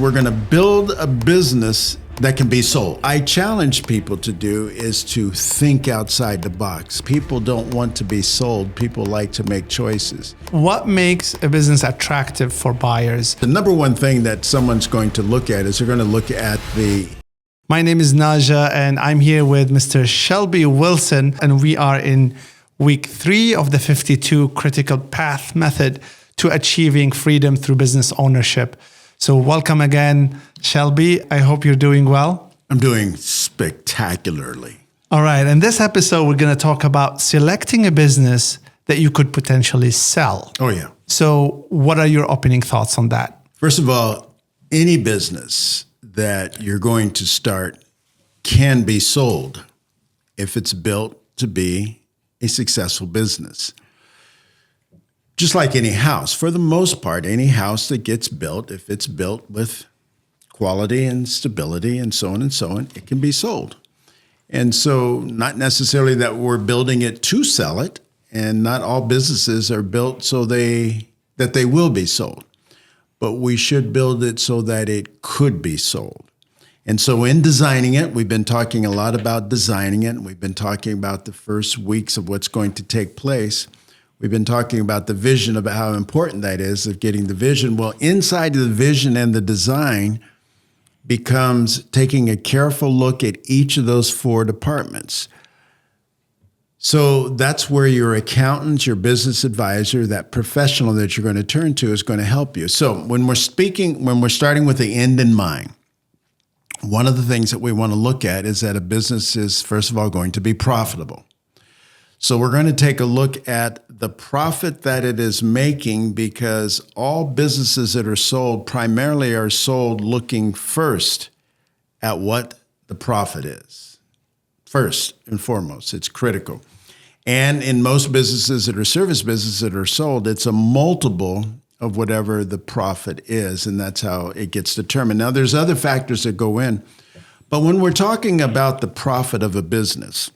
We're going to build a business that can be sold. I challenge people to do is to think outside the box. People don't want to be sold. People like to make choices. What makes a business attractive for buyers? The number one thing that someone's going to look at is they're going to look at the... My name is Naja, and I'm here with Mr. Shelby Wilson, and we are in week 3 of the 52 critical path method to achieving freedom through business ownership. So welcome again, Shelby. I hope you're doing well. I'm doing spectacularly. All right. In this episode, we're going to talk about selecting a business that you could potentially sell. Oh, yeah. So what are your opening thoughts on that? First of all, any business that you're going to start can be sold if it's built to be a successful business. Just like any house, for the most part, any house that gets built, if it's built with quality and stability and so on, it can be sold. And so not necessarily that we're building it to sell it, and not all businesses are built so that they will be sold. But we should build it so that it could be sold. And so in designing it, we've been talking a lot about designing it. We've been talking about the first weeks of what's going to take place. We've been talking about the vision, about how important that is, of getting the vision. Well, inside of the vision and the design becomes taking a careful look at each of those 4 departments. So that's where your accountant, your business advisor, that professional that you're going to turn to is going to help you. So when we're starting with the end in mind, one of the things that we want to look at is that a business is, first of all, going to be profitable. So we're going to take a look at the profit that it is making, because all businesses that are sold primarily are sold looking first at what the profit is. First and foremost, it's critical. And in most businesses that are service businesses that are sold, it's a multiple of whatever the profit is, and that's how it gets determined. Now, there's other factors that go in, but when we're talking about the profit of a business,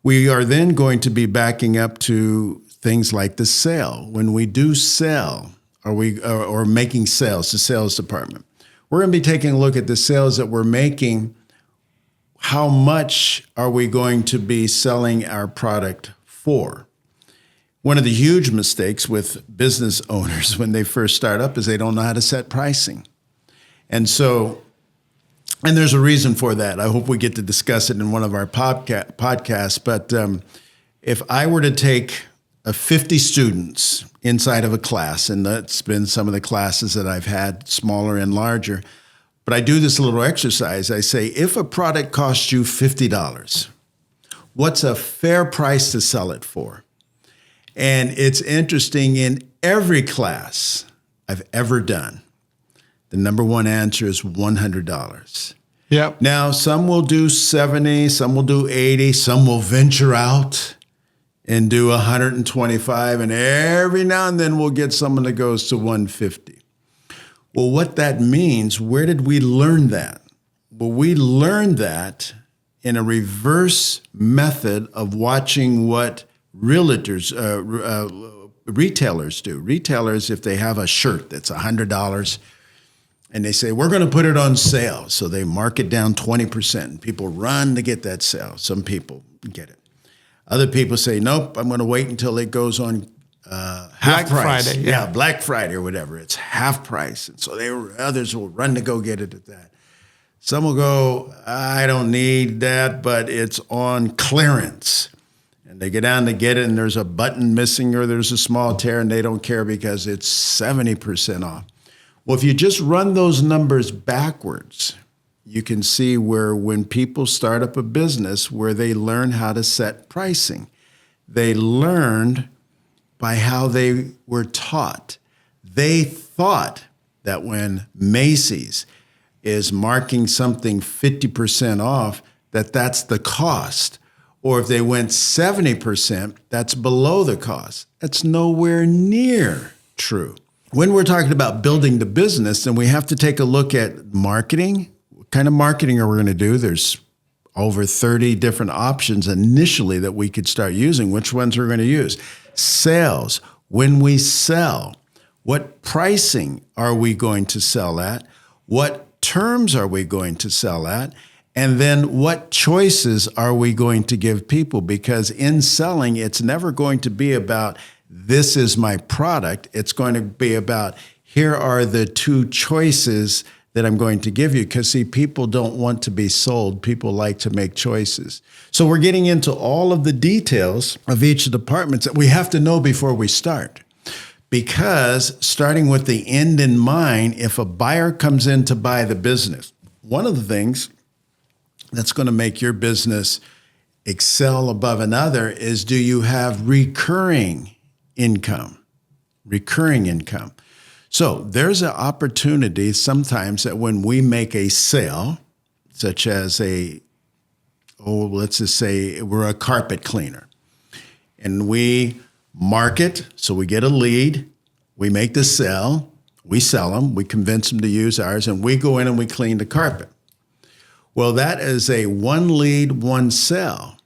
we are then going to be backing up to things like the sale. When we do sell, or making sales, the sales department, we're going to be taking a look at the sales that we're making. How much are we going to be selling our product for? One of the huge mistakes with business owners when they first start up is they don't know how to set pricing. And there's a reason for that. I hope we get to discuss it in one of our podcasts. But if I were to take 50 students inside of a class, and that's been some of the classes that I've had, smaller and larger, but I do this little exercise. I say, if a product costs you $50, what's a fair price to sell it for? And it's interesting, in every class I've ever done, the number one answer is $100. Yep. Now, some will do 70, some will do 80, some will venture out and do 125, and every now and then we'll get someone that goes to 150. Well, what that means, where did we learn that? Well, we learned that in a reverse method of watching what retailers do. Retailers, if they have a shirt that's $100, and they say, we're going to put it on sale. So they mark it down 20%. And people run to get that sale. Some people get it. Other people say, nope, I'm going to wait until it goes on half Black price. Friday. Yeah, Black Friday or whatever. It's half price. And so others will run to go get it at that. Some will go, I don't need that, but it's on clearance. And they get down to get it, and there's a button missing or there's a small tear, and they don't care because it's 70% off. Well, if you just run those numbers backwards, you can see where when people start up a business, where they learn how to set pricing. They learned by how they were taught. They thought that when Macy's is marking something 50% off, that's the cost. Or if they went 70%, that's below the cost. That's nowhere near true. When we're talking about building the business, then we have to take a look at marketing. What kind of marketing are we going to do? There's over 30 different options initially that we could start using. Which ones we're going to use? Sales. When we sell, what pricing are we going to sell at? What terms are we going to sell at? And then what choices are we going to give people? Because in selling, it's never going to be about, this is my product. It's going to be about, here are the two choices that I'm going to give you. Because see, people don't want to be sold. People like to make choices. So we're getting into all of the details of each of the departments that we have to know before we start. Because starting with the end in mind, if a buyer comes in to buy the business, one of the things that's going to make your business excel above another is, do you have recurring income? Recurring income. So there's an opportunity sometimes that when we make a sale, such as let's just say we're a carpet cleaner, and we market, so we get a lead, we make the sale, we sell them, we convince them to use ours, and we go in and we clean the carpet. Well, that is a one lead, one sell.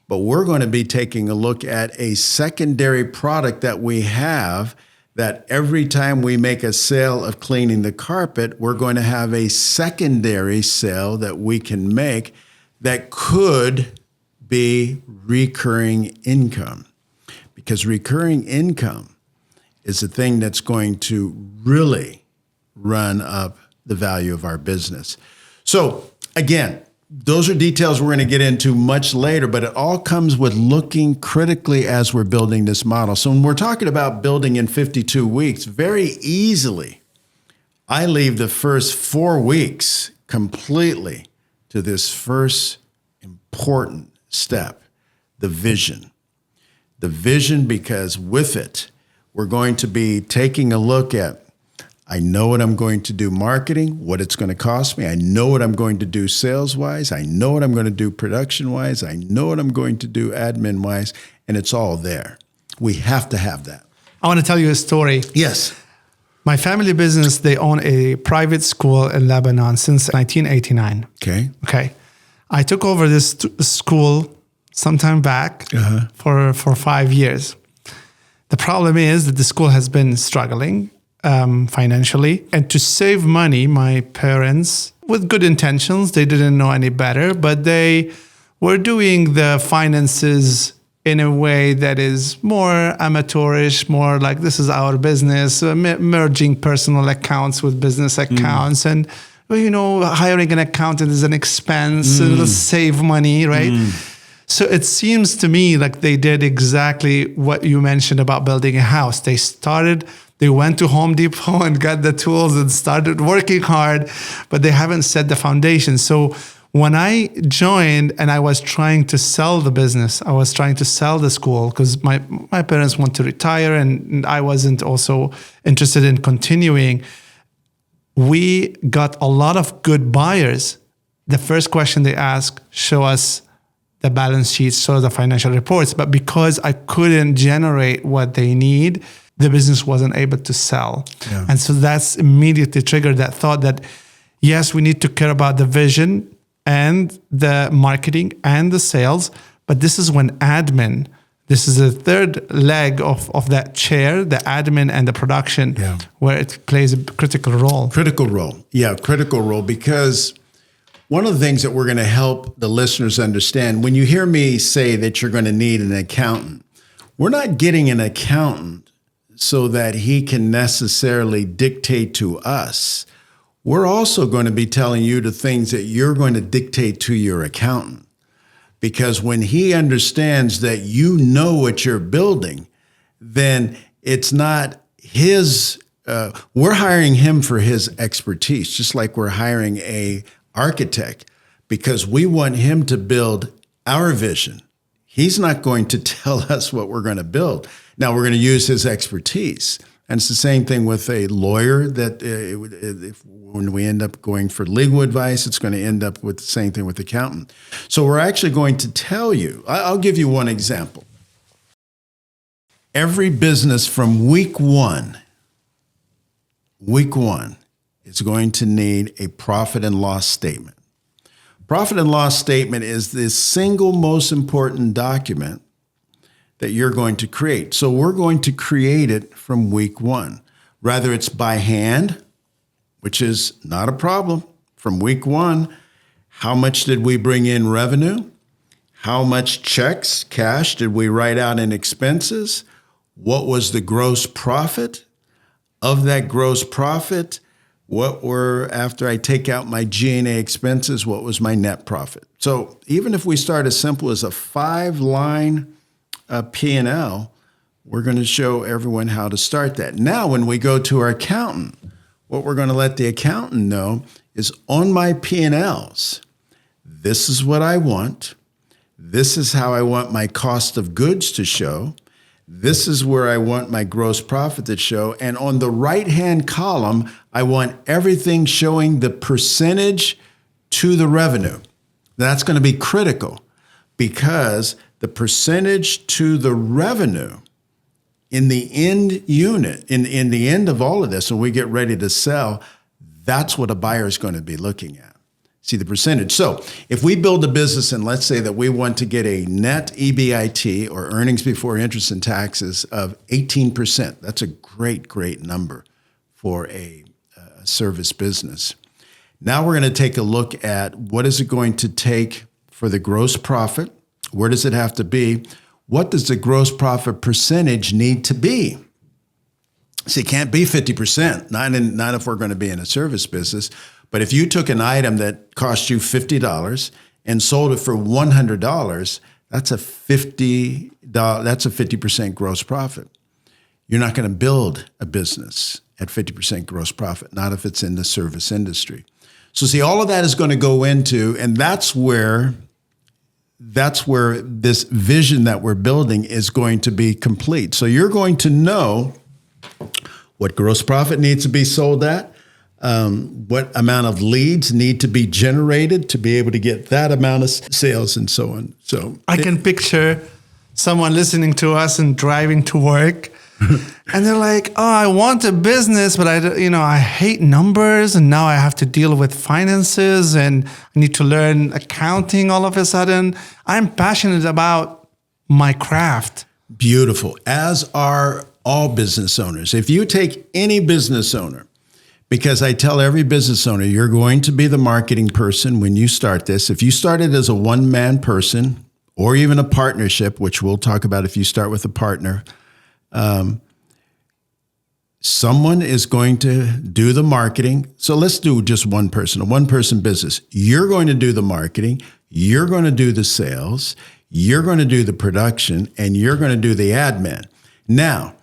But we're going to be taking a look at a secondary product that we have, that every time we make a sale of cleaning the carpet, we're going to have a secondary sale that we can make that could be recurring income. Because recurring income is the thing that's going to really run up the value of our business. So again, those are details we're going to get into much later, but it all comes with looking critically as we're building this model. So when we're talking about building in 52 weeks, very easily, I leave the first 4 weeks completely to this first important step, the vision. The vision, because with it, we're going to be taking a look at, I know what I'm going to do marketing, what it's going to cost me. I know what I'm going to do sales-wise. I know what I'm going to do production-wise. I know what I'm going to do admin-wise, and it's all there. We have to have that. I want to tell you a story. Yes. My family business, they own a private school in Lebanon since 1989. Okay. I took over this school sometime back for 5 years. The problem is that the school has been struggling financially. And to save money, my parents, with good intentions, they didn't know any better, but they were doing the finances in a way that is more amateurish, more like, this is our business, merging personal accounts with business accounts. And, hiring an accountant is an expense, it'll save money, right? So it seems to me like they did exactly what you mentioned about building a house. They went to Home Depot and got the tools and started working hard, but they haven't set the foundation. So when I joined and I was trying to sell the business, I was trying to sell the school because my parents want to retire and I wasn't also interested in continuing. We got a lot of good buyers. The first question they asked, show us the balance sheets, show the financial reports. But because I couldn't generate what they need, the business wasn't able to sell. Yeah. And so that's immediately triggered that thought that, yes, we need to care about the vision and the marketing and the sales, but this is when admin, this is the third leg of that chair, the admin and the production, where it plays a critical role. Critical role, because one of the things that we're going to help the listeners understand, when you hear me say that you're going to need an accountant, we're not getting an accountant so that he can necessarily dictate to us. We're also going to be telling you the things that you're going to dictate to your accountant. Because when he understands that you know what you're building, then it's not his, we're hiring him for his expertise, just like we're hiring a architect, because we want him to build our vision. He's not going to tell us what we're going to build. Now, we're going to use his expertise. And it's the same thing with a lawyer, that when we end up going for legal advice, it's going to end up with the same thing with the accountant. So we're actually going to tell you, I'll give you one example. Every business from week one is going to need a profit and loss statement. Profit and loss statement is the single most important document that you're going to create. So we're going to create it from week one. Whether it's by hand, which is not a problem. From week one, how much did we bring in revenue? How much checks, cash, did we write out in expenses? What was the gross profit? Of that gross profit, after I take out my G&A expenses, what was my net profit? So even if we start as simple as a 5-line P&L, we're going to show everyone how to start that. Now, when we go to our accountant, what we're going to let the accountant know is on my P&Ls, this is what I want. This is how I want my cost of goods to show. This is where I want my gross profit to show. And on the right-hand column, I want everything showing the percentage to the revenue. That's going to be critical because the percentage to the revenue in the end unit, in the end of all of this, when we get ready to sell, that's what a buyer is going to be looking at. See the percentage. So if we build a business and let's say that we want to get a net EBIT or earnings before interest and taxes of 18%, that's a great, great number for a service business. Now we're going to take a look at what is it going to take for the gross profit? Where does it have to be? What does the gross profit percentage need to be? See, it can't be 50%, not if we're going to be in a service business. But if you took an item that cost you $50 and sold it for $100, that's a $50% gross profit. You're not going to build a business at 50% gross profit, not if it's in the service industry. So see, all of that is going to go into, and that's where this vision that we're building is going to be complete. So you're going to know what gross profit needs to be sold at, what amount of leads need to be generated to be able to get that amount of sales and so on. So I can picture someone listening to us and driving to work and they're like, oh, I want a business, but I hate numbers. And now I have to deal with finances and I need to learn accounting all of a sudden. I'm passionate about my craft. Beautiful. As are all business owners. If you take any business owner, because I tell every business owner, you're going to be the marketing person when you start this. If you started as a one-man person or even a partnership, which we'll talk about if you start with a partner, someone is going to do the marketing. So let's do just one person, a one-person business. You're going to do the marketing. You're going to do the sales. You're going to do the production, and you're going to do the admin. Now,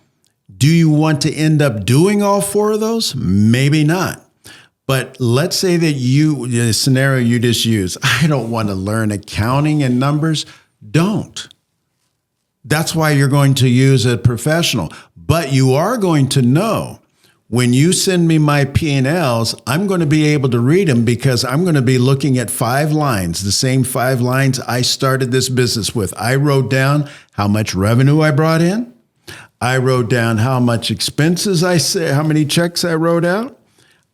do you want to end up doing all four of those? Maybe not. But let's say that the scenario you just used, I don't want to learn accounting and numbers. Don't. That's why you're going to use a professional. But you are going to know when you send me my P&Ls, I'm going to be able to read them because I'm going to be looking at 5 lines, the same 5 lines I started this business with. I wrote down how much revenue I brought in. I wrote down how much expenses how many checks I wrote out.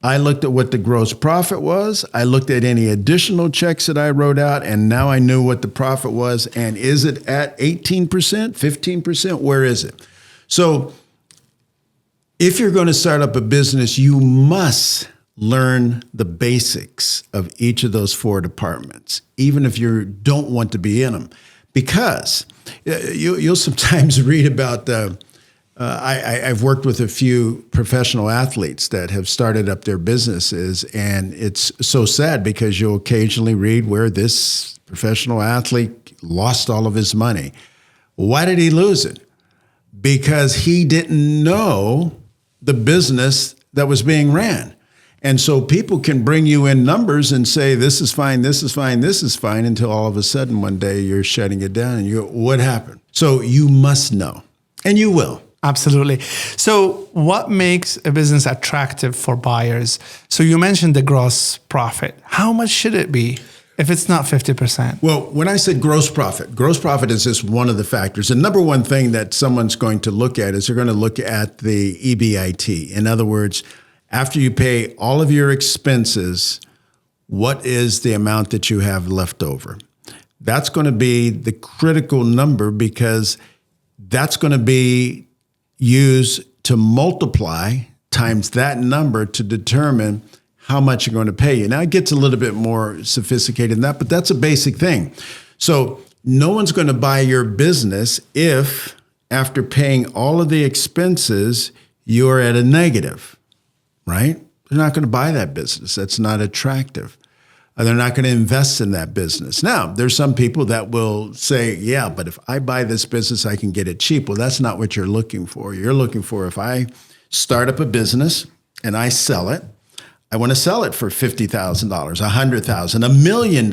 I looked at what the gross profit was. I looked at any additional checks that I wrote out, and now I knew what the profit was. And is it at 18%, 15%? Where is it? So if you're going to start up a business, you must learn the basics of each of those 4 departments, even if you don't want to be in them. Because you'll sometimes read about I've worked with a few professional athletes that have started up their businesses, and it's so sad because you'll occasionally read where this professional athlete lost all of his money. Why did he lose it? Because he didn't know the business that was being ran. And so people can bring you in numbers and say, this is fine, this is fine, this is fine, until all of a sudden one day you're shutting it down and you go, what happened? So you must know, and you will. Absolutely. So what makes a business attractive for buyers? So you mentioned the gross profit. How much should it be if it's not 50%? Well, when I said gross profit is just one of the factors. The number one thing that someone's going to look at is they're going to look at the EBIT. In other words, after you pay all of your expenses, what is the amount that you have left over? That's going to be the critical number because that's going to be used to multiply times that number to determine how much you're going to pay you. Now it gets a little bit more sophisticated than that, but that's a basic thing. So no one's going to buy your business if after paying all of the expenses, you're at a negative, right? They're not going to buy that business. That's not attractive. They're not going to invest in that business. Now, there's some people that will say, yeah, but if I buy this business, I can get it cheap. Well, that's not what you're looking for. You're looking for, if I start up a business and I sell it, I want to sell it for $50,000, $100,000, $1 million.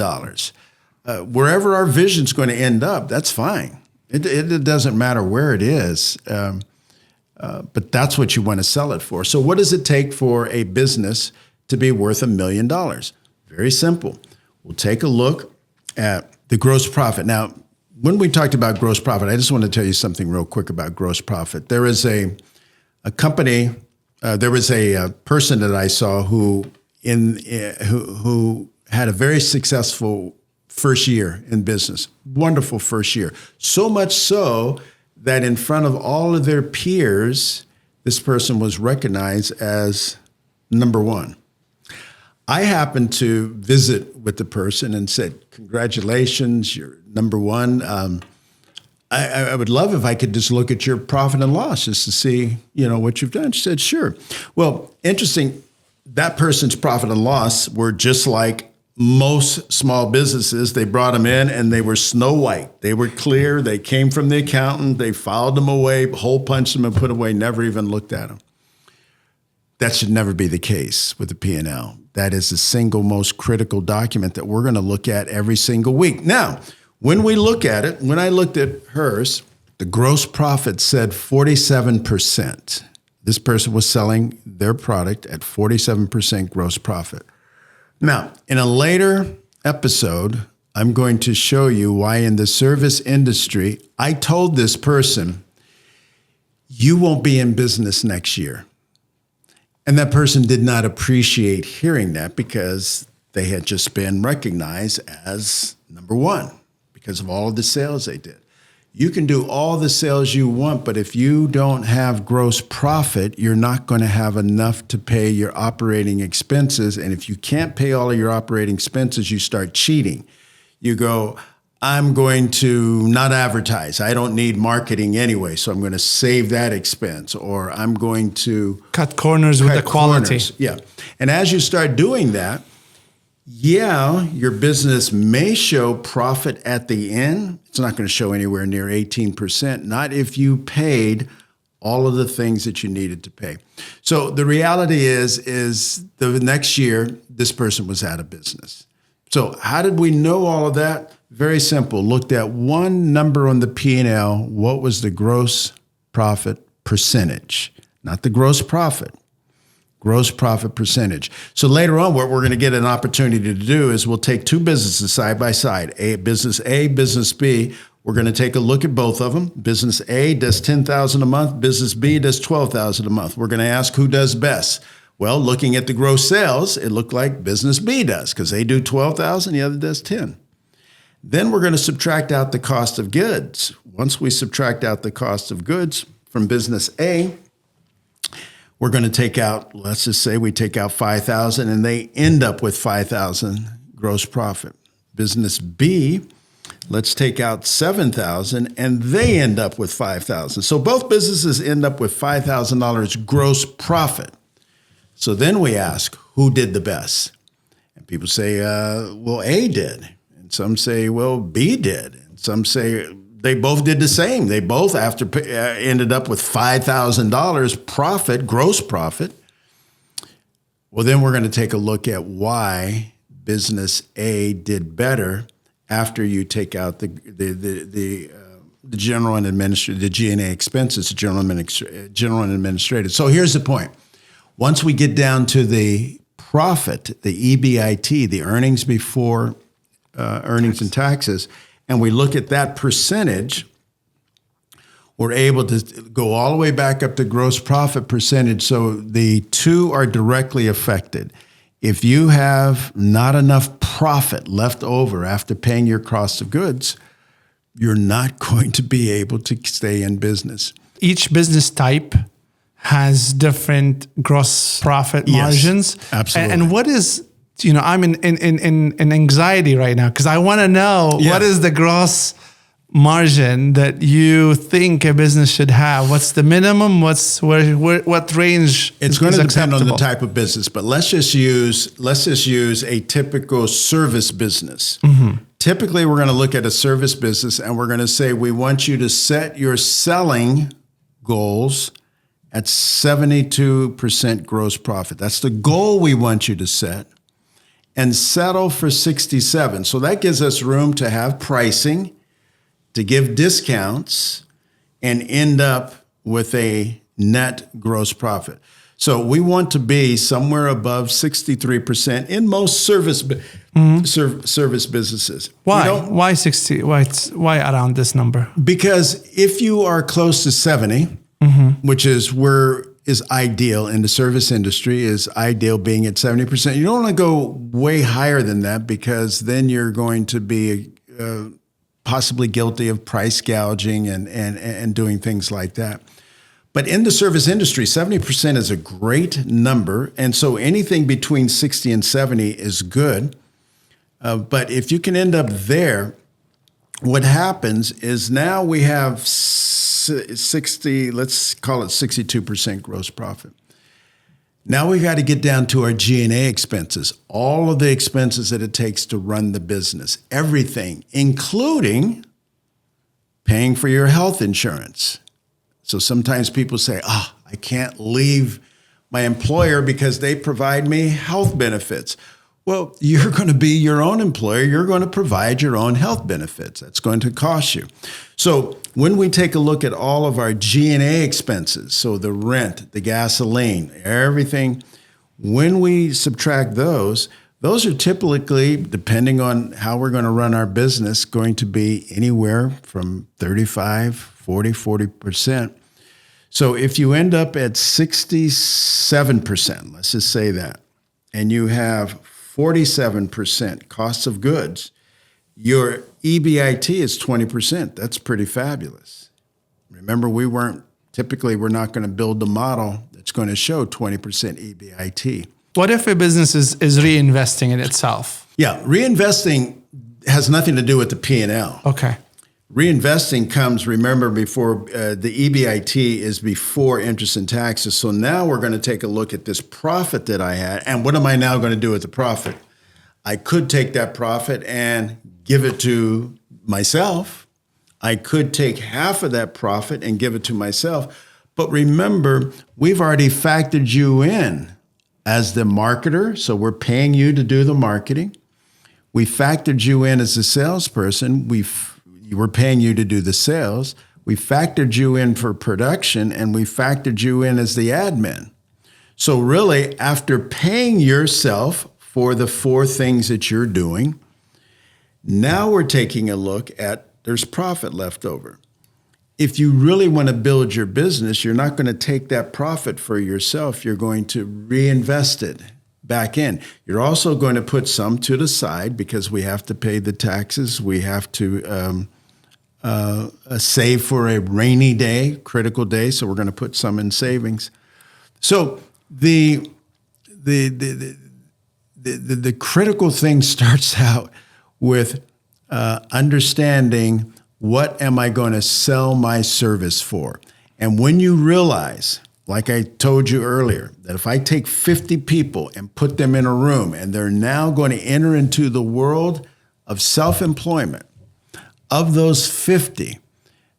Wherever our vision's going to end up, that's fine. It doesn't matter where it is, but that's what you want to sell it for. So what does it take for a business to be worth $1 million? Very simple. We'll take a look at the gross profit. Now, when we talked about gross profit, I just want to tell you something real quick about gross profit. There is a company, there was a person that I saw who had a very successful first year in business. Wonderful first year. So much so that in front of all of their peers, this person was recognized as number one. I happened to visit with the person and said, congratulations, you're number one. I would love if I could just look at your profit and loss just to see, what you've done. She said, sure. Well, interesting, that person's profit and loss were just like most small businesses. They brought them in and they were snow white. They were clear. They came from the accountant. They filed them away, hole punched them and put away, never even looked at them. That should never be the case with the P&L. That is the single most critical document that we're going to look at every single week. Now, when we look at it, when I looked at hers, the gross profit said 47%. This person was selling their product at 47% gross profit. Now, in a later episode, I'm going to show you why in the service industry, I told this person, you won't be in business next year. And that person did not appreciate hearing that because they had just been recognized as number one because of all of the sales they did. You can do all the sales you want, but if you don't have gross profit, you're not going to have enough to pay your operating expenses. And if you can't pay all of your operating expenses, you start cheating. You go, I'm going to not advertise. I don't need marketing anyway, so I'm going to save that expense. Or I'm going to cut corners with the quality. Yeah. And as you start doing that, your business may show profit at the end. It's not going to show anywhere near 18%, not if you paid all of the things that you needed to pay. So the reality is the next year, this person was out of business. So how did we know all of that? Very simple. Looked at one number on the P&L. What was the gross profit percentage? Not the gross profit. Gross profit percentage. So later on, what we're going to get an opportunity to do is we'll take two businesses side by side, business A, business B. We're going to take a look at both of them. Business A does $10,000 a month. Business B does $12,000 a month. We're going to ask who does best. Well, looking at the gross sales, it looked like business B does because they do $12,000, the other does $10,000. Then we're going to subtract out the cost of goods. Once we subtract out the cost of goods from business A, we're going to take out, let's just say we take out $5,000 and they end up with $5,000 gross profit. Business B, let's take out $7,000 and they end up with $5,000. So both businesses end up with $5,000 gross profit. So then we ask, who did the best? And people say, well, A did. And some say, well, B did. And some say they both did the same. They both ended up with $5,000 profit, gross profit. Well, then we're going to take a look at why business A did better after you take out the general and administrative, the G&A expenses, general and administrative. So here's the point. Once we get down to the profit, the EBIT, the earnings before earnings and taxes, and we look at that percentage, we're able to go all the way back up to gross profit percentage. So the two are directly affected. If you have not enough profit left over after paying your cost of goods, you're not going to be able to stay in business. Each business type has different gross profit margins. Absolutely. And what is, I'm in anxiety right now because I want to know what is the gross margin that you think a business should have. What's the minimum? What range? It's going to depend on the type of business, but let's just use a typical service business. Mm-hmm. Typically, we're going to look at a service business and we're going to say we want you to set your selling goals at 72% gross profit. That's the goal we want you to set, and settle for 67. So that gives us room to have pricing, to give discounts, and end up with a net gross profit. So we want to be somewhere above 63% in most service businesses. Why? Why 60? Why around this number? Because if you are close to 70, which is ideal in the service industry, is ideal being at 70%. You don't want to go way higher than that because then you're going to be possibly guilty of price gouging and doing things like that. But in the service industry, 70% is a great number. And so anything between 60 and 70 is good. But if you can end up there, what happens is now we have 60, let's call it 62% gross profit. Now we got to get down to our G&A expenses, all of the expenses that it takes to run the business, everything, including paying for your health insurance. So sometimes people say, I can't leave my employer because they provide me health benefits. Well, you're going to be your own employer. You're going to provide your own health benefits. That's going to cost you. So when we take a look at all of our G&A expenses, so the rent, the gasoline, everything, when we subtract those are typically, depending on how we're going to run our business, going to be anywhere from 35, 40, 40%. So if you end up at 67%, let's just say that, and you have 47% cost of goods, your EBIT is 20%. That's pretty fabulous. Remember, we're not going to build the model that's going to show 20% EBIT. What if a business is reinvesting in itself? Yeah, reinvesting has nothing to do with the P&L. Okay. Reinvesting comes, remember, before the EBIT is before interest and taxes. So now we're going to take a look at this profit that I had. And what am I now going to do with the profit? I could take that profit and give it to myself. I could take half of that profit and give it to myself. But remember, we've already factored you in as the marketer. So we're paying you to do the marketing. We factored you in as a salesperson. We're paying you to do the sales. We factored you in for production, and we factored you in as the admin. So really, after paying yourself for the 4 things that you're doing, now we're taking a look at there's profit left over. If you really want to build your business, you're not going to take that profit for yourself. You're going to reinvest it back in. You're also going to put some to the side because we have to pay the taxes. We have to save for a rainy day, critical day. So we're going to put some in savings. So the critical thing starts out with understanding, what am I going to sell my service for? And when you realize, like I told you earlier, that if I take 50 people and put them in a room and they're now going to enter into the world of self-employment, of those 50,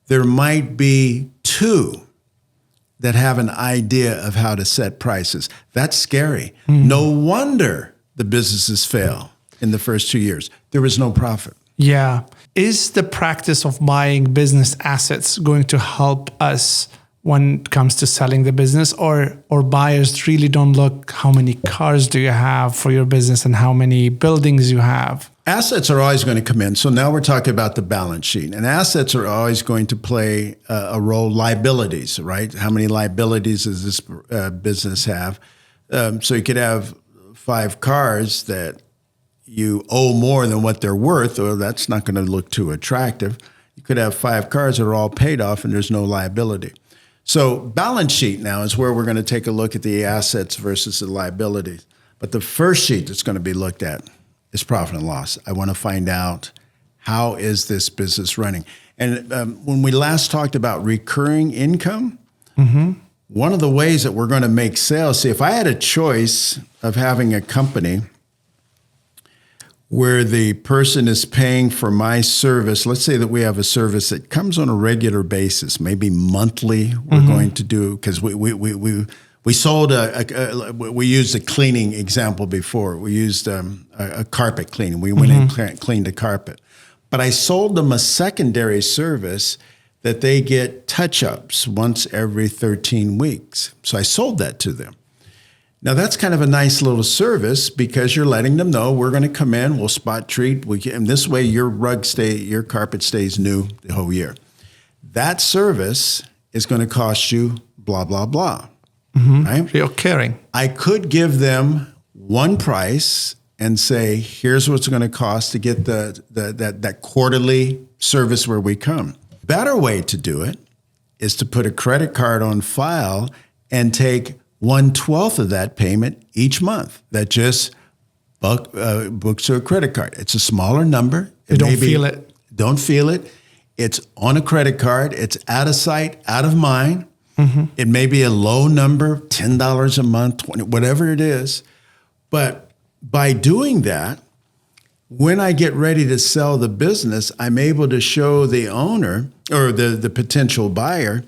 there might be 2 that have an idea of how to set prices. That's scary. Mm-hmm. No wonder the businesses fail in the first 2 years. There was no profit. Yeah. Is the practice of buying business assets going to help us when it comes to selling the business, or buyers really don't look how many cars do you have for your business and how many buildings you have? Assets are always going to come in. So now we're talking about the balance sheet, and assets are always going to play a role. Liabilities, right? How many liabilities does this business have? So you could have 5 cars that you owe more than what they're worth, or that's not going to look too attractive. You could have 5 cars that are all paid off and there's no liability. So balance sheet now is where we're going to take a look at the assets versus the liabilities. But the first sheet that's going to be looked at is profit and loss. I want to find out, how is this business running? And when we last talked about recurring income, one of the ways that we're going to make sales, see, if I had a choice of having a company where the person is paying for my service, let's say that we have a service that comes on a regular basis, maybe monthly, we're going to do, because we sold we used a cleaning example before. We used a carpet cleaning. We went and cleaned a carpet. But I sold them a secondary service that they get touch-ups once every 13 weeks. So I sold that to them. Now, that's kind of a nice little service because you're letting them know we're going to come in, we'll spot treat, and this way your carpet stays new the whole year. That service is going to cost you blah, blah, blah. Right? You're caring. I could give them one price and say, here's what's going to cost to get that quarterly service where we come. Better way to do it is to put a credit card on file and take 1/12 of that payment each month. That just books to a credit card. It's a smaller number. You don't feel it. Don't feel it. It's on a credit card. It's out of sight, out of mind. It may be a low number, $10 a month, $20, whatever it is. But by doing that, when I get ready to sell the business, I'm able to show the owner or the potential buyer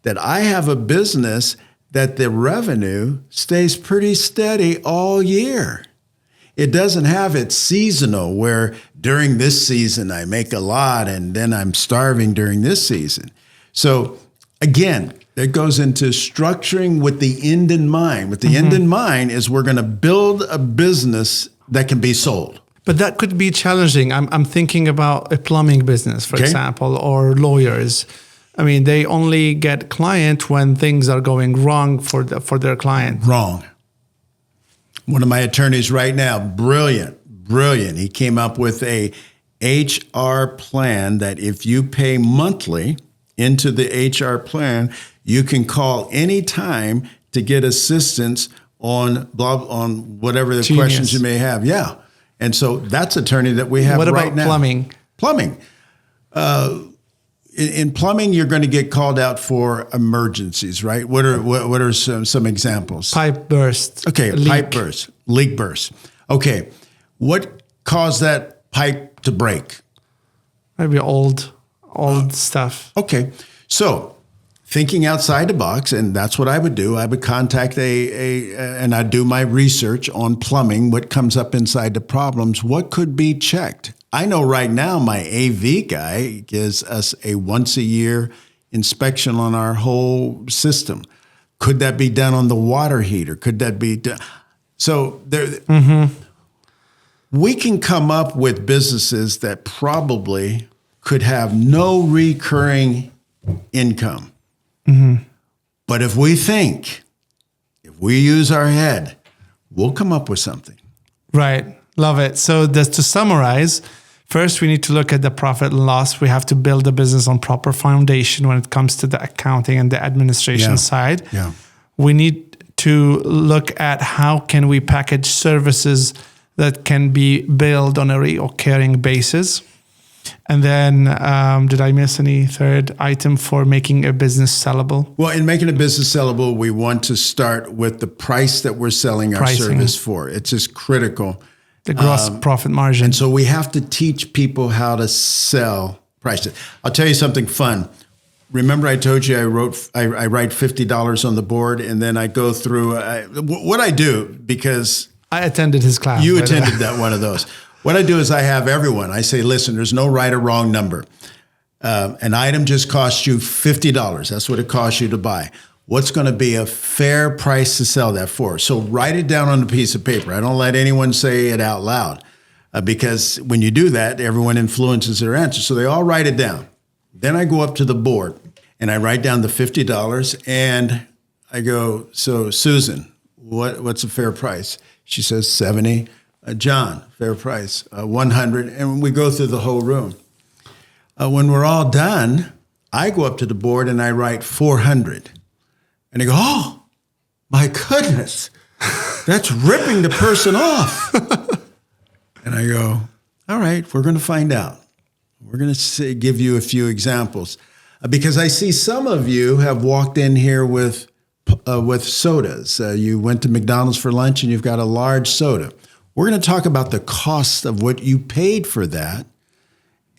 that I have a business that the revenue stays pretty steady all year. It doesn't have it seasonal where during this season I make a lot and then I'm starving during this season. So again, it goes into structuring with the end in mind. With the end in mind is we're going to build a business that can be sold. But that could be challenging. I'm thinking about a plumbing business, for example, or lawyers. I mean, they only get client when things are going wrong for their client. Wrong. One of my attorneys right now, brilliant. He came up with a HR plan that if you pay monthly into the HR plan, you can call any time to get assistance on whatever the questions you may have. Yeah. And so that's attorney that we have right now. What about plumbing? Plumbing. In plumbing, you're going to get called out for emergencies, right? What are some examples? Pipe burst. Okay, pipe burst, leak burst. Okay, what caused that pipe to break? Maybe old stuff. Okay, so thinking outside the box, and that's what I would do. I would contact and I'd do my research on plumbing, what comes up inside the problems, what could be checked. I know right now my AV guy gives us a once a year inspection on our whole system. Could that be done on the water heater? Could that be done? So we can come up with businesses that probably could have no recurring income. But if we use our head, we'll come up with something. Right. Love it. So just to summarize, first, we need to look at the profit and loss. We have to build a business on proper foundation when it comes to the accounting and the administration side. Yeah. We need to look at how can we package services that can be billed on a recurring basis. And then, did I miss any third item for making a business sellable? Well, in making a business sellable, we want to start with the price that we're selling our service for. It's just critical. The gross profit margin. And so we have to teach people how to sell prices. I'll tell you something fun. Remember I told you I write $50 on the board and then I go through what I do, because I attended his class. You attended that one of those. What I do is I have everyone. I say, listen, there's no right or wrong number. An item just costs you $50. That's what it costs you to buy. What's going to be a fair price to sell that for? So write it down on a piece of paper. I don't let anyone say it out loud because when you do that, everyone influences their answer. So they all write it down. Then I go up to the board and I write down the $50 and I go, so Susan, what's a fair price? She says 70. John, fair price, 100. And we go through the whole room. When we're all done, I go up to the board and I write 400. And they go, oh, my goodness, that's ripping the person off. And I go, all right, we're going to find out. We're going to give you a few examples. Because I see some of you have walked in here with sodas. You went to McDonald's for lunch and you've got a large soda. We're going to talk about the cost of what you paid for that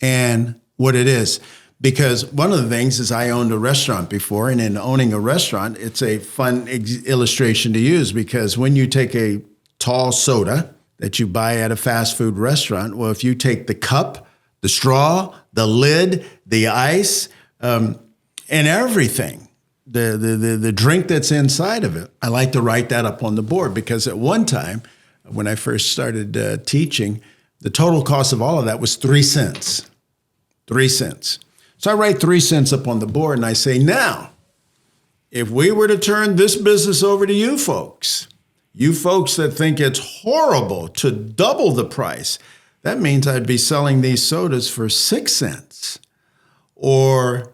and what it is. Because one of the things is I owned a restaurant before, and in owning a restaurant, it's a fun illustration to use, because when you take a tall soda that you buy at a fast food restaurant, well, if you take the cup, the straw, the lid, the ice, and everything, the drink that's inside of it, I like to write that up on the board, because at one time, when I first started teaching, the total cost of all of that was 3 cents. 3 cents. So I write 3 cents up on the board and I say, now, if we were to turn this business over to you folks that think it's horrible to double the price, that means I'd be selling these sodas for 6 cents. Or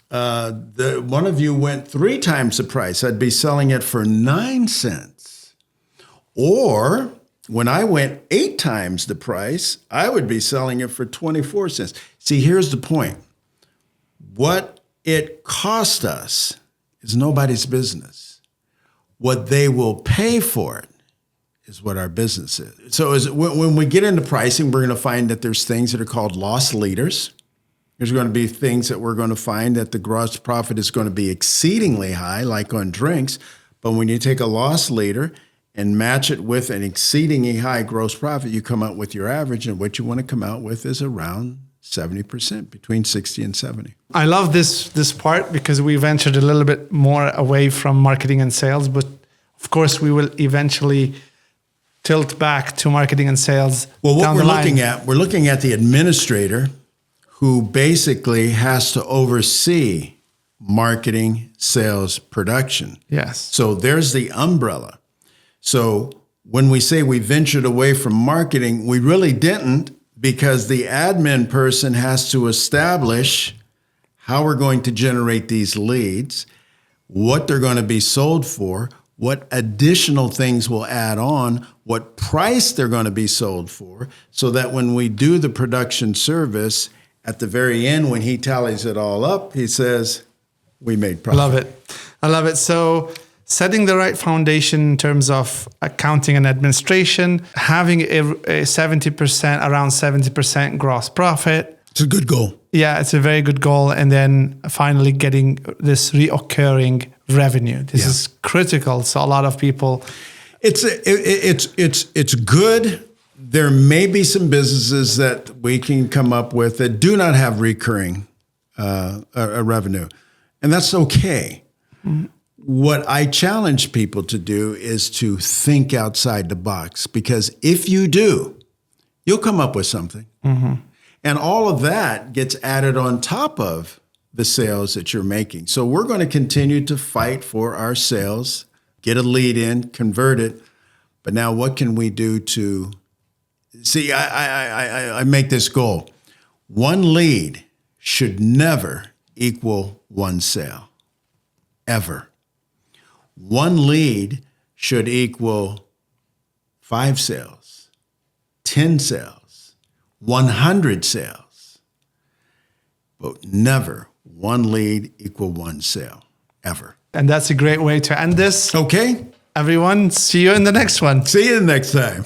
one of you went 3 times the price, I'd be selling it for 9 cents. Or when I went 8 times the price, I would be selling it for 24 cents. See, here's the point. What it cost us is nobody's business. What they will pay for it is what our business is. So when we get into pricing, we're going to find that there's things that are called loss leaders. There's going to be things that we're going to find that the gross profit is going to be exceedingly high, like on drinks. But when you take a loss leader and match it with an exceedingly high gross profit, you come out with your average, and what you want to come out with is around 70%, between 60 and 70. I love this part, because we ventured a little bit more away from marketing and sales, but of course we will eventually tilt back to marketing and sales. Well, what down we're the line. we're looking at the administrator who basically has to oversee marketing, sales, production. Yes. So there's the umbrella. So when we say we ventured away from marketing, we really didn't, because the admin person has to establish how we're going to generate these leads, what they're going to be sold for, what additional things will add on, what price they're going to be sold for, so that when we do the production service, at the very end, when he tallies it all up, he says, we made profit. I love it. So setting the right foundation in terms of accounting and administration, having a 70%, around 70% gross profit. It's a good goal. Yeah, it's a very good goal. And then finally getting this reoccurring revenue. This is critical. So a lot of people... It's good. There may be some businesses that we can come up with that do not have recurring revenue. And that's okay. Mm-hmm. What I challenge people to do is to think outside the box, because if you do, you'll come up with something. Mm-hmm. And all of that gets added on top of the sales that you're making. So we're going to continue to fight for our sales, get a lead in, convert it. But now what can we do to see? I make this goal. 1 lead should never equal 1 sale, ever. 1 lead should equal 5 sales, 10 sales, 100 sales, but never 1 lead equal 1 sale, ever. And that's a great way to end this. Okay. Everyone, see you in the next one. See you next time.